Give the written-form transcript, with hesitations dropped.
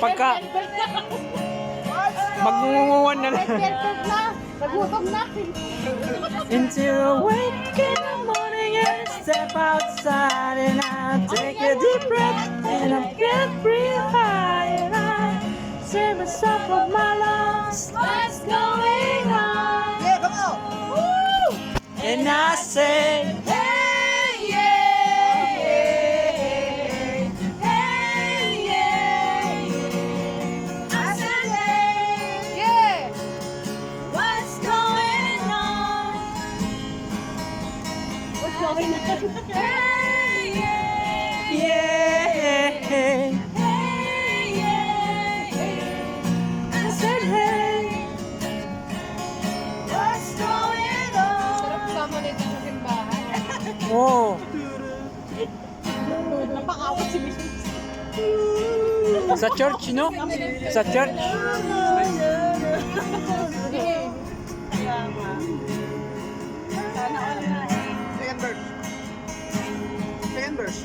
pagka magngunguan na lang. Nagutom na. Until I wake in the morning and step outside and I take a deep breath and I get breathe high and I say myself of my lungs, what's going on? Yeah, come on. Woo! And I say, Hey, yeah, hey, yeah. I said, hey, yeah. What's going on? What's going on? Hey, yeah, yeah. hey, yeah. I said, hey. What's going on? Sarap kasama nito sa simbahan. Oh, Napakawat si Miss. sa church, no? Sa church. Second verse. Second verse.